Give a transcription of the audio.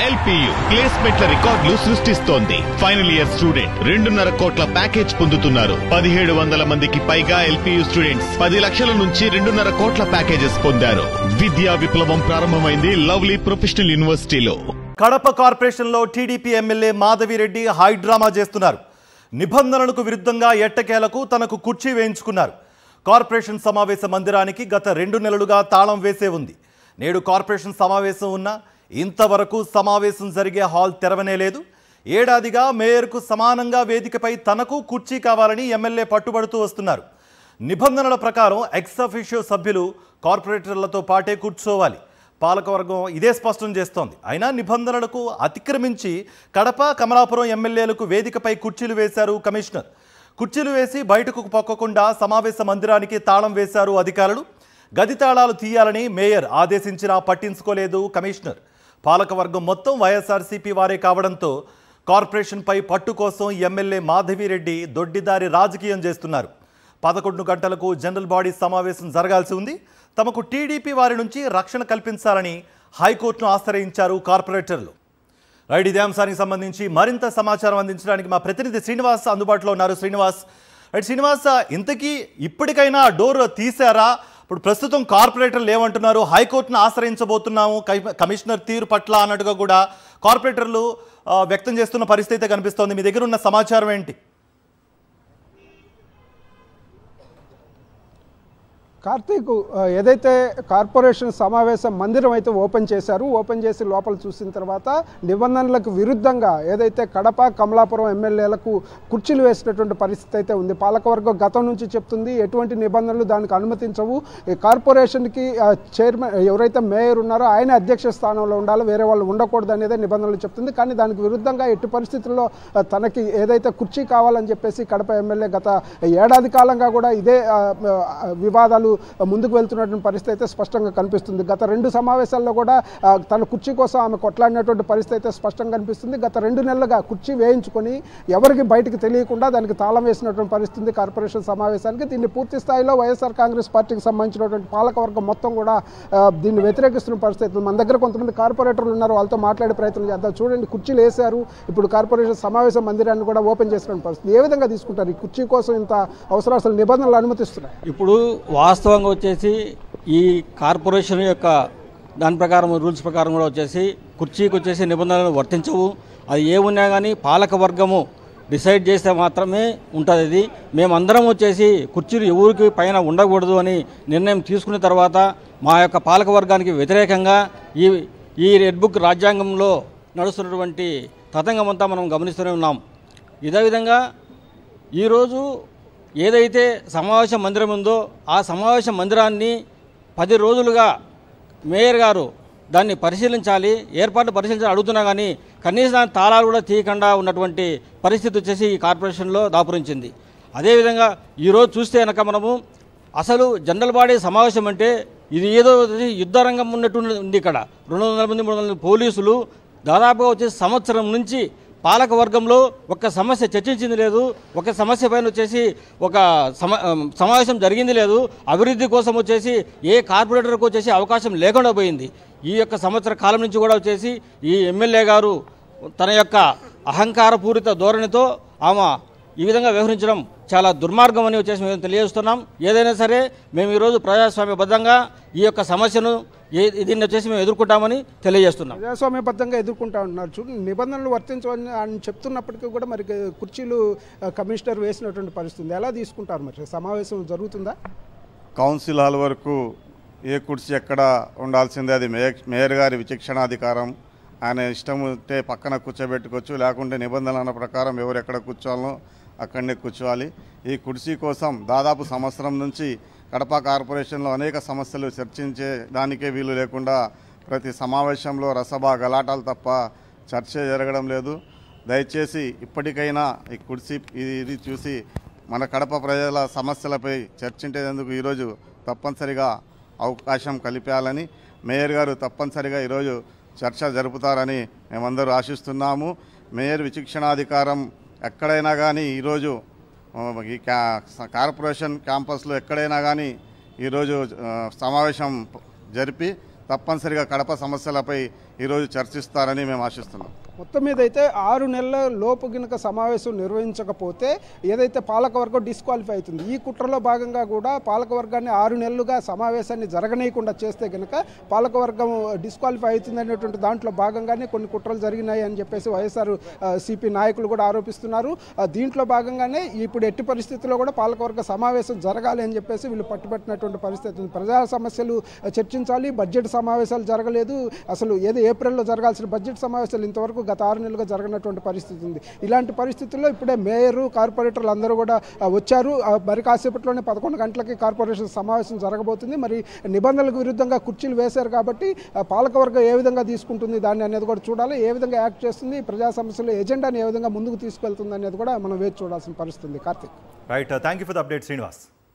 LPU ప్లేస్మెంట్ల రికార్డులు సృష్టిస్తోంది. Final year student 2.5 కోట్ల ప్యాకేజ్ పొందుతున్నారు. 1700 మందికి పైగా ఎల్పీయూ స్టూడెంట్స్ 10 లక్షల నుంచి 2.5 కోట్ల ప్యాకేజెస్ పొందారు. విద్యా విప్లవం ప్రారంభమైంది లవ్లీ ప్రొఫెషనల్ యూనివర్సిటీలో. కడప కార్పొరేషన్ లో టీడీపీ ఎమ్మెల్యే మాధవిరెడ్డి హైడ్రామా చేస్తున్నారు. నిబంధనలకు విరుద్ధంగా ఎట్టకేలకు తనకు కుర్చీ వేయించుకున్నారు. కార్పొరేషన్ సమావేశ మందిరానికి గత 2 నెలలుగా తాళం వేసే ఉంది. నేడు కార్పొరేషన్ సమావేశం ఉన్నా ఇంతవరకు సమావేశం జరిగే హాల్ తెరవనే లేదు. ఏడాదిగా మేయర్కు సమానంగా వేదికపై తనకు కుర్చీ కావాలని ఎమ్మెల్యే పట్టుబడుతూ వస్తున్నారు. నిబంధనల ప్రకారం ఎక్స్ అఫిషియో సభ్యులు కార్పొరేటర్లతో పాటే కూర్చోవాలి. పాలకవర్గం ఇదే స్పష్టం చేస్తోంది. అయినా నిబంధనలకు అతిక్రమించి కడప కమలాపురం ఎమ్మెల్యేలకు వేదికపై కుర్చీలు వేశారు కమిషనర్. కుర్చీలు వేసి బయటకు పొక్కకుండా సమావేశ మందిరానికి తాళం వేశారు అధికారులు. గది తాళాలు తీయాలని మేయర్ ఆదేశించినా పట్టించుకోలేదు కమిషనర్. పాలకవర్గం మొత్తం వైఎస్ఆర్సీపీ వారే కావడంతో కార్పొరేషన్పై పట్టు కోసం ఎమ్మెల్యే మాధవిరెడ్డి దొడ్డిదారి రాజకీయం చేస్తున్నారు. 11 గంటలకు జనరల్ బాడీ సమావేశం జరగాల్సి ఉంది. తమకు టీడీపీ వారి నుంచి రక్షణ కల్పించాలని హైకోర్టును ఆశ్రయించారు కార్పొరేటర్లు. రైట్, ఇదే అంశానికి సంబంధించి మరింత సమాచారం అందించడానికి మా ప్రతినిధి శ్రీనివాస్ అందుబాటులో ఉన్నారు. శ్రీనివాస్, ఇంతకీ ఇప్పటికైనా డోర్ తీశారా? ఇప్పుడు ప్రస్తుతం కార్పొరేటర్లు ఏమంటున్నారు? హైకోర్టును ఆశ్రయించబోతున్నాము కమిషనర్ తీరు పట్ల అన్నట్టుగా కూడా కార్పొరేటర్లు వ్యక్తం చేస్తున్న పరిస్థితి కనిపిస్తోంది. మీ దగ్గర ఉన్న సమాచారం ఏంటి? కార్తీక్, ఏదైతే కార్పొరేషన్ సమావేశ మందిరం అయితే ఓపెన్ చేశారు, ఓపెన్ చేసి లోపల చూసిన తర్వాత నిబంధనలకు విరుద్ధంగా ఏదైతే కడప కమలాపురం ఎమ్మెల్యేలకు కుర్చీలు వేసినటువంటి పరిస్థితి అయితే ఉంది. పాలకవర్గం గతం నుంచి చెప్తుంది ఎటువంటి నిబంధనలు దానికి అనుమతించవు. ఈ కార్పొరేషన్కి చైర్మన్ ఎవరైతే మేయర్ ఉన్నారో ఆయన అధ్యక్ష స్థానంలో ఉండాలి, వేరే వాళ్ళు ఉండకూడదు అనేదే నిబంధనలు చెప్తుంది. కానీ దానికి విరుద్ధంగా ఎట్టి పరిస్థితుల్లో తనకి ఏదైతే కుర్చీ కావాలని చెప్పేసి కడప ఎమ్మెల్యే గత ఏడాది కాలంగా కూడా ఇదే వివాదాలు ముందుకు వెళ్తున్నటువంటి పరిస్థితి అయితే స్పష్టంగా కనిపిస్తుంది. గత 2 సమావేశాల్లో కూడా తన కుర్చీ కోసం ఆమె కొట్లాడినటువంటి పరిస్థితి అయితే స్పష్టంగా కనిపిస్తుంది. గత 2 నెలలుగా కుర్చీ వేయించుకొని ఎవరికి బయటకు తెలియకుండా దానికి తాళం వేసినటువంటి పరిస్థితి కార్పొరేషన్ సమావేశానికి. దీన్ని పూర్తి స్థాయిలో వైఎస్ఆర్ కాంగ్రెస్ పార్టీకి సంబంధించినటువంటి పాలకవర్గం మొత్తం కూడా దీన్ని వ్యతిరేకిస్తున్న పరిస్థితులు. మన దగ్గర కొంతమంది కార్పొరేటర్లు ఉన్నారు, వాళ్ళతో మాట్లాడే ప్రయత్నం చేద్దాం. చూడండి, కుర్చీలు వేశారు, ఇప్పుడు కార్పొరేషన్ సమావేశ మందిరాన్ని కూడా ఓపెన్ చేసిన పరిస్థితి. ఏ విధంగా తీసుకుంటారు ఈ కుర్చీ కోసం ఇంత అవసరం? అసలు నిబంధనలు అనుమతిస్తున్నాయి? ఇప్పుడు వాస్తవంగా వచ్చేసి ఈ కార్పొరేషన్ యొక్క దాని ప్రకారం రూల్స్ ప్రకారం కూడా వచ్చేసి కుర్చీకి వచ్చేసి నిబంధనలు వర్తించవు. అది ఏమున్నా కానీ పాలక వర్గము డిసైడ్ చేస్తే మాత్రమే ఉంటుంది. ఇది మేమందరం వచ్చేసి కుర్చీలు ఎవరికి పైన ఉండకూడదు అని నిర్ణయం తీసుకున్న తర్వాత మా యొక్క పాలక వర్గానికి వ్యతిరేకంగా ఈ రెడ్ బుక్ రాజ్యాంగంలో నడుస్తున్నటువంటి తతంగం అంతా మనం గమనిస్తూనే ఉన్నాం. ఇదే విధంగా ఈరోజు ఏదైతే సమావేశ మందిరం ఉందో ఆ సమావేశ మందిరాన్ని 10 రోజులుగా మేయర్ గారు దాన్ని పరిశీలించాలి, ఏర్పాటు పరిశీలించాలి అడుగుతున్నా కానీ కనీసం దాని తాళాలు కూడా తీయకుండా ఉన్నటువంటి పరిస్థితి వచ్చేసి ఈ కార్పొరేషన్లో దాపురించింది. అదేవిధంగా ఈరోజు చూస్తే కనుక మనము అసలు జనరల్ బాడీ సమావేశం అంటే ఇది ఏదో యుద్ధరంగం ఉన్నట్టు ఉంది. ఇక్కడ 200 మంది 300 మంది పోలీసులు దాదాపుగా వచ్చేసి సంవత్సరం నుంచి పాలక వర్గంలో ఒక సమస్య చర్చించింది లేదు, ఒక సమస్య పైన వచ్చేసి ఒక సమావేశం జరిగింది లేదు. అభివృద్ధి కోసం వచ్చేసి ఏ కార్పొరేటర్కి వచ్చేసి అవకాశం లేకుండా పోయింది. ఈ యొక్క సంవత్సర కాలం నుంచి కూడా వచ్చేసి ఈ ఎమ్మెల్యే గారు తన యొక్క అహంకారపూరిత ధోరణితో ఆమె ఈ విధంగా వ్యవహరించడం చాలా దుర్మార్గం అని వచ్చేసి మేము తెలియజేస్తున్నాం. ఏదైనా సరే మేము ఈరోజు ప్రజాస్వామ్యబద్ధంగా ఈ యొక్క సమస్యను దీన్ని వచ్చేసి మేము ఎదుర్కొంటామని తెలియజేస్తున్నాం. ప్రజాస్వామ్యబద్ధంగా ఎదుర్కొంటా ఉన్నారు. చూడండి, నిబంధనలు వర్తించవని అని చెప్తున్నప్పటికీ కూడా మరి కుర్చీలు కమిషనర్ వేసినటువంటి పరిస్థితి ఎలా తీసుకుంటారు? మరి సమావేశం జరుగుతుందా? కౌన్సిల్ హాల్ వరకు ఏ కుర్చీ ఎక్కడ ఉండాల్సిందే, అది మేయర్ గారి విచక్షణాధికారం. ఆయన ఇష్టం ఉంటే పక్కన కూర్చోబెట్టుకోవచ్చు, లేకుంటే నిబంధనల ప్రకారం ఎవరు ఎక్కడ కూర్చోవాలో అక్కడనే కూర్చోవాలి. ఈ కుర్చీ కోసం దాదాపు సంవత్సరం నుంచి కడప కార్పొరేషన్లో అనేక సమస్యలు చర్చించే దానికే వీలు లేకుండా ప్రతి సమావేశంలో రసభా గలాటాలు తప్ప చర్చ జరగడం లేదు. దయచేసి ఇప్పటికైనా ఈ కుర్చీ ఇది చూసి మన కడప ప్రజల సమస్యలపై చర్చించేందుకు ఈరోజు తప్పనిసరిగా అవకాశం కల్పించాలని మేయర్ గారు తప్పనిసరిగా ఈరోజు చర్చ జరుపుతారని మేమందరూ ఆశిస్తున్నాము. మేయర్ విచక్షణాధికారం ఎక్కడైనా కానీ ఈరోజు ఈ కార్పొరేషన్ క్యాంపస్లో ఎక్కడైనా కానీ ఈరోజు సమావేశం జరిపి తప్పనిసరిగా కడప సమస్యలపై ఈరోజు చర్చిస్తారని మేము ఆశిస్తున్నాం. మొత్తం మీద అయితే 6 నెలల లోపు గినక సమావేశం నిర్వహించకపోతే ఏదైతే పాలకవర్గం డిస్క్వాలిఫై అవుతుంది. ఈ కుట్రలో భాగంగా కూడా పాలకవర్గాన్ని 6 నెలలుగా సమావేశాన్ని జరగనీయకుండా చేస్తే కనుక పాలకవర్గం డిస్క్వాలిఫై అవుతుంది అనేటువంటి దాంట్లో భాగంగానే కొన్ని కుట్రలు జరిగినాయి అని చెప్పేసి వైఎస్ఆర్ సిపి నాయకులు కూడా ఆరోపిస్తున్నారు. దీంట్లో భాగంగానే ఇప్పుడు ఎట్టి పరిస్థితుల్లో కూడా పాలకవర్గ సమావేశం జరగాలి అని చెప్పేసి వీళ్ళు పట్టుబట్టినటువంటి పరిస్థితి ఉంది. ప్రజా సమస్యలు చర్చించాలి, బడ్జెట్ సమావేశాలు జరగలేదు. అసలు ఏప్రిల్లో జరగాల్సిన బడ్జెట్ సమావేశాలు ఇంతవరకు గత 6 నెలలుగా జరగనటువంటి పరిస్థితి ఉంది. ఇలాంటి పరిస్థితుల్లో ఇప్పుడే మేయరు, కార్పొరేటర్లు అందరూ కూడా వచ్చారు. మరి కాసేపట్లోనే 11 గంటలకి కార్పొరేషన్ సమావేశం జరగబోతుంది. మరి నిబంధనలకు విరుద్ధంగా కుర్చీలు వేశారు కాబట్టి పాలకవర్గం ఏ విధంగా తీసుకుంటుంది దాన్ని అనేది కూడా చూడాలి. ఏ విధంగా యాక్ట్ చేస్తుంది, ప్రజా సమస్యల ఎజెండాని ఏ విధంగా ముందుకు తీసుకెళ్తుంది అనేది కూడా మనం వేచి చూడాల్సిన పరిస్థితి. Karthik, right, thank you for the update Srinivas.